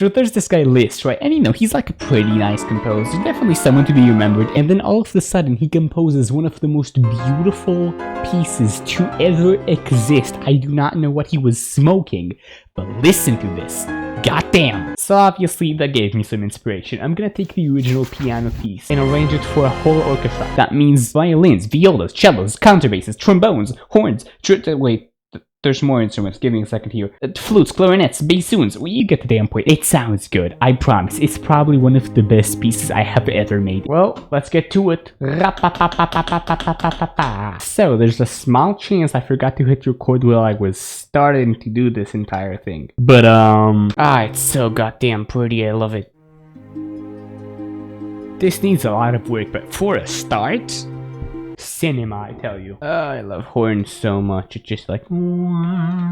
So there's this guy Liszt, right? And you know, he's like a pretty nice composer, definitely someone to be remembered. And then all of a sudden, he composes one of the most beautiful pieces to ever exist. I do not know what he was smoking, but listen to this. Goddamn! So obviously that gave me some inspiration. I'm gonna take the original piano piece and arrange it for a whole orchestra. That means violins, violas, cellos, counterbasses, trombones, horns, wait. There's more instruments, give me a second here. Flutes, clarinets, bassoons, well, you get the damn point. It sounds good, I promise. It's probably one of the best pieces I have ever made. Well, let's get to it. So, there's a small chance I forgot to hit record while I was starting to do this entire thing. But, it's so goddamn pretty, I love it. This needs a lot of work, but for a start... cinema, I tell you. I love horns so much. It's just like,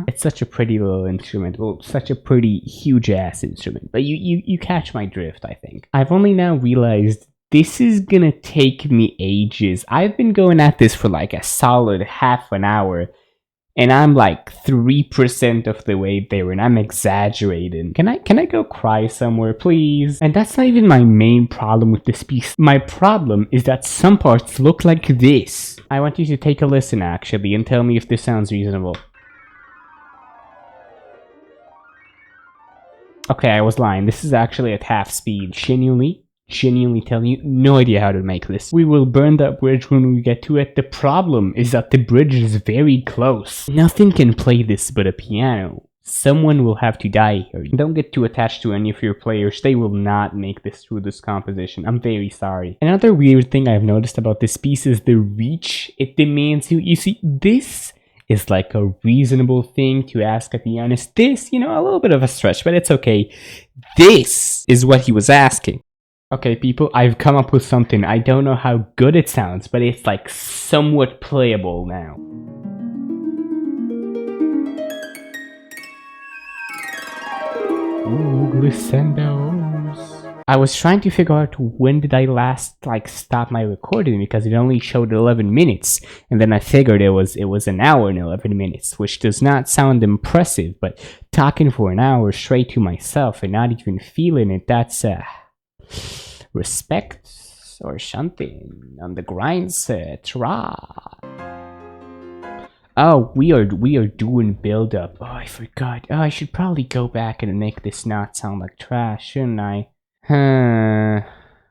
it's such a pretty little instrument. Well, such a pretty huge ass instrument. But you catch my drift, I think. I've only now realized this is gonna take me ages. I've been going at this for like a solid half an hour. And I'm like 3% of the way there, and I'm exaggerating. Can I go cry somewhere, please? And that's not even my main problem with this piece. My problem is that some parts look like this. I want you to take a listen, actually, and tell me if this sounds reasonable. Okay, I was lying. This is actually at half speed. Genuinely telling you, no idea how to make this. We will burn that bridge when we get to it. The problem is that the bridge is very close. Nothing can play this but a piano. Someone will have to die here. Don't get too attached to any of your players. They will not make this through this composition. I'm very sorry. Another weird thing I've noticed about this piece is the reach it demands you. You see, this is like a reasonable thing to ask a pianist. This, you know, a little bit of a stretch, but it's okay. This is what he was asking. Okay, people, I've come up with something. I don't know how good it sounds, but it's like somewhat playable now. Ooh, glissendos. I was trying to figure out when did I last like stop my recording because it only showed 11 minutes, and then I figured it was an hour and 11 minutes, which does not sound impressive, but talking for an hour straight to myself and not even feeling it, that's respect or something on the grind set. Oh, we are doing build up. Oh, I forgot. Oh, I should probably go back and make this not sound like trash, shouldn't I?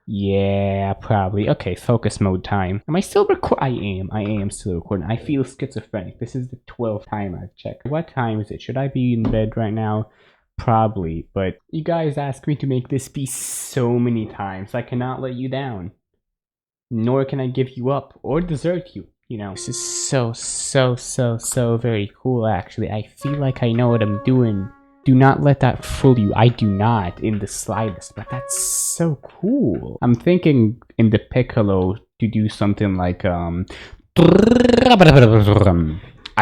Yeah, probably. Okay, focus mode time. Am I still recording? I am still recording. I feel schizophrenic. This is the 12th time I've checked. What time is it? Should I be in bed right now? Probably, but you guys asked me to make this piece so many times. I cannot let you down. Nor can I give you up or desert you. You know, this is so very cool, actually. I feel like I know what I'm doing. Do not let that fool you. I do not in the slightest, but that's so cool. I'm thinking in the piccolo to do something like, I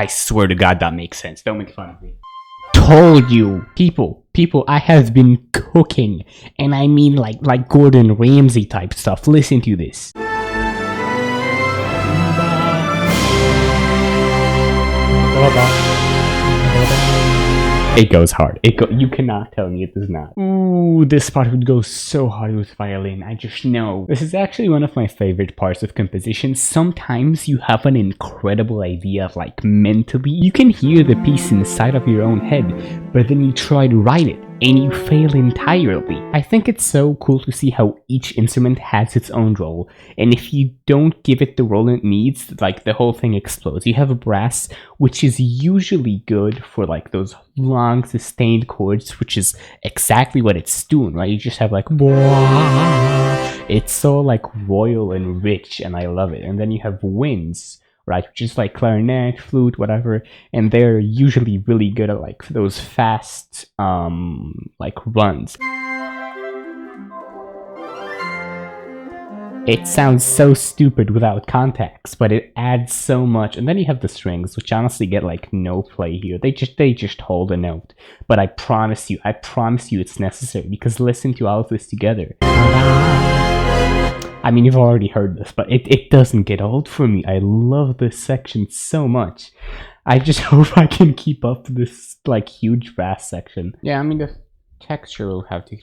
swear to God that makes sense. Don't make fun of me. Told you, people, I have been cooking, and I mean like Gordon Ramsay type stuff. Listen to this. It goes hard. You cannot tell me it does not. Ooh, this part would go so hard with violin. I just know. This is actually one of my favorite parts of composition. Sometimes you have an incredible idea of like mentally. You can hear the piece inside of your own head, but then you try to write it and you fail entirely. I think it's so cool to see how each instrument has its own role, and if you don't give it the role it needs, like the whole thing explodes. You have a brass, which is usually good for like those long sustained chords, which is exactly what it's doing, right? You just have like, it's so like royal and rich, and I love it. And then you have winds, right, which is like clarinet, flute, whatever, and they're usually really good at like those fast like runs. It sounds so stupid without context, but it adds so much. And then you have the strings, which honestly get like no play here. They just hold a note. But I promise you it's necessary, because listen to all of this together. I mean, you've already heard this, but it doesn't get old for me. I love this section so much. I just hope I can keep up this like huge brass section. Yeah, I mean, texture will have to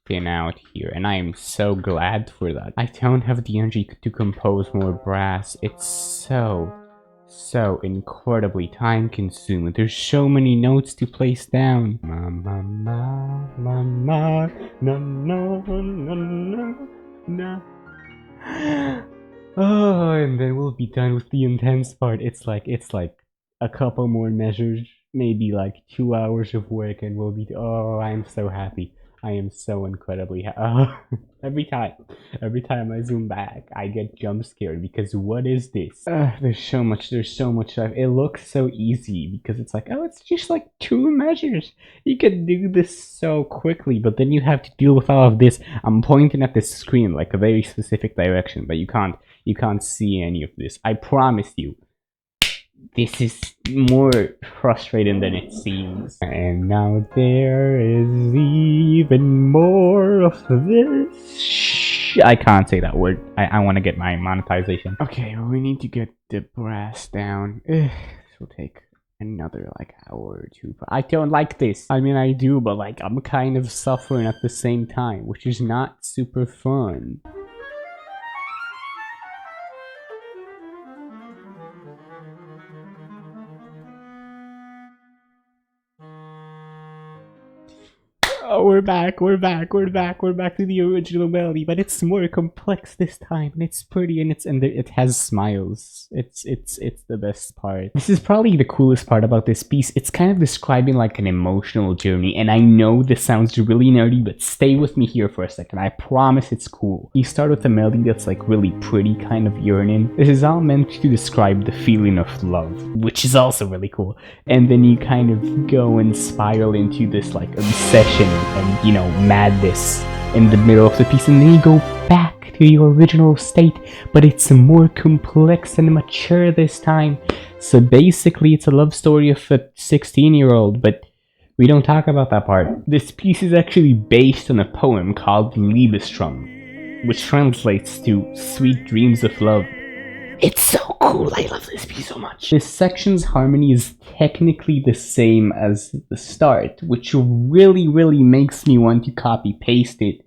thin out here, and I am so glad for that. I don't have the energy to compose more brass. It's so incredibly time consuming. There's so many notes to place down. Ma ma ma ma ma na na na na na. Oh, and then we'll be done with the intense part. It's like a couple more measures, maybe like 2 hours of work, and we'll be. Oh, I'm so happy. I am so incredibly happy. Every time I zoom back, I get jump scared because what is this? There's so much stuff. It looks so easy because it's like, oh, it's just like 2 measures. You can do this so quickly, but then you have to deal with all of this. I'm pointing at this screen like a very specific direction, but you can't see any of this. I promise you. This is more frustrating than it seems. And now there is even more of this. I can't say that word. I want to get my monetization. Okay, we need to get the brass down. This will take another like hour or two. But I don't like this. I mean, I do, but like I'm kind of suffering at the same time, which is not super fun. Oh, we're back to the original melody, but it's more complex this time, and it's pretty, and it has smiles. It's the best part. This is probably the coolest part about this piece. It's kind of describing like an emotional journey, and I know this sounds really nerdy, but stay with me here for a second. I promise it's cool. You start with a melody that's like really pretty, kind of yearning. This is all meant to describe the feeling of love, which is also really cool. And then you kind of go and spiral into this like obsession and, you know, madness in the middle of the piece, and then you go back to your original state, but it's more complex and mature this time. So basically it's a love story of a 16-year-old, but we don't talk about that part. This piece is actually based on a poem called Liebestrom, which translates to Sweet Dreams of Love. It's so cool, I love this piece so much. This section's harmony is technically the same as the start, which really makes me want to copy paste it.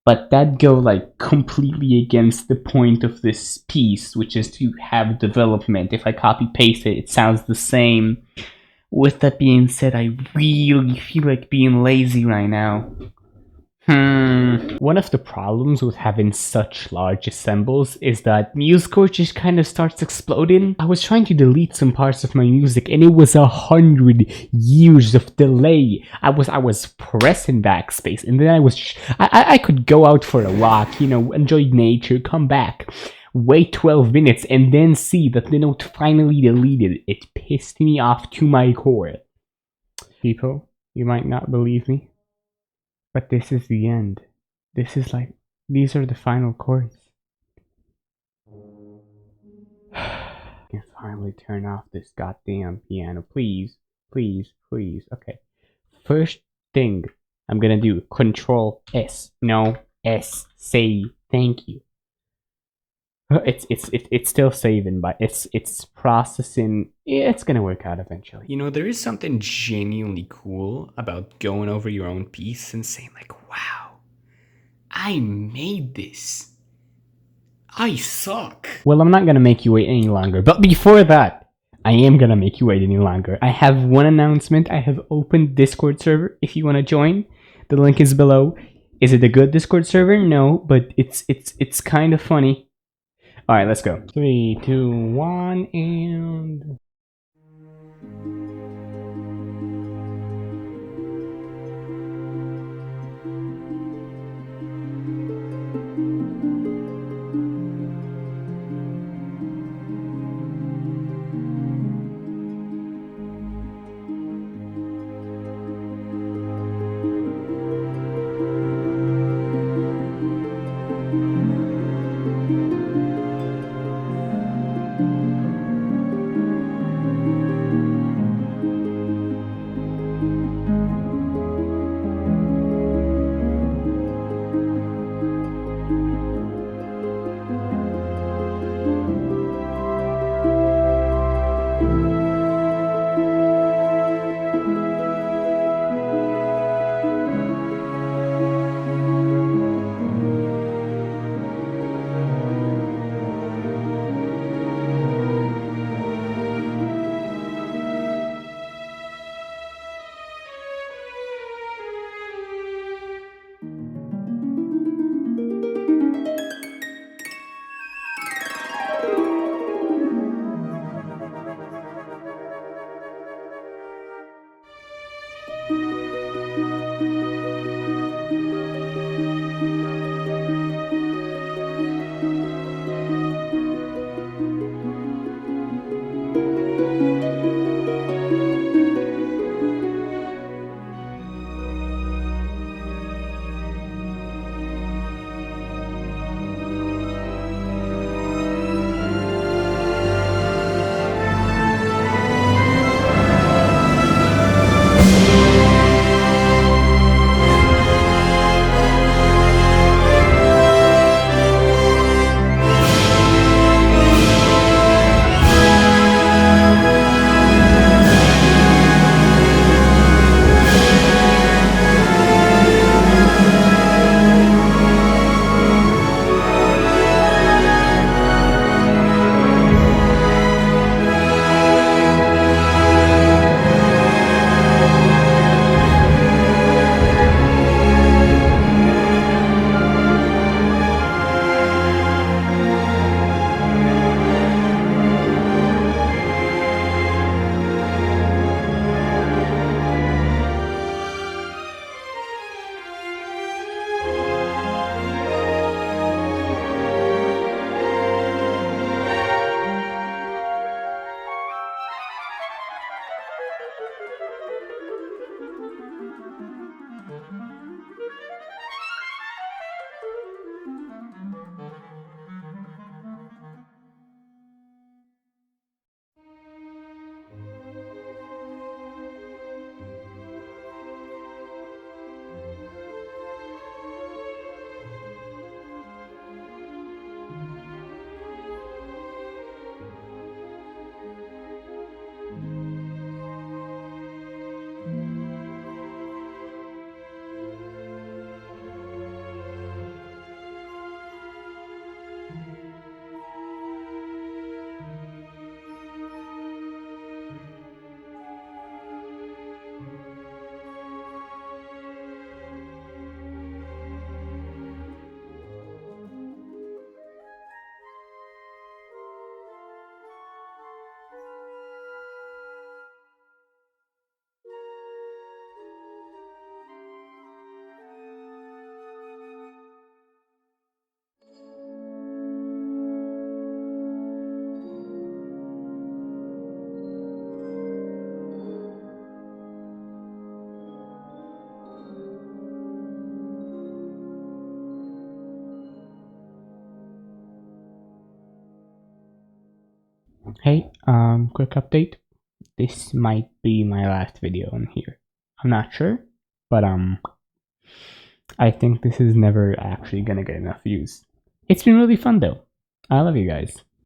But that go like completely against the point of this piece, which is to have development. If I copy paste it, it sounds the same. With that being said, I really feel like being lazy right now. One of the problems with having such large assembles is that MuseScore just kind of starts exploding. I was trying to delete some parts of my music and it was 100 years of delay. I was pressing backspace, and then I could go out for a walk, you know, enjoy nature, come back, wait 12 minutes, and then see that the note finally deleted. It pissed me off to my core. People, you might not believe me, but this is the end. This is like, these are the final chords. I can finally turn off this goddamn piano. Please. Okay. First thing I'm gonna do, Control S. No, S. Say thank you. It's still saving, but it's processing. It's gonna work out eventually. You know, there is something genuinely cool about going over your own piece and saying like, wow, I made this. I suck. Well, I'm not gonna make you wait any longer, but before that, I am gonna make you wait any longer. I have one announcement. I have opened Discord server if you wanna join. The link is below. Is it a good Discord server? No, but it's kind of funny. Alright, let's go. 3, 2, 1, and... Hey, quick update. This might be my last video on here. I'm not sure, but I think this is never actually gonna get enough views. It's been really fun though. I love you guys.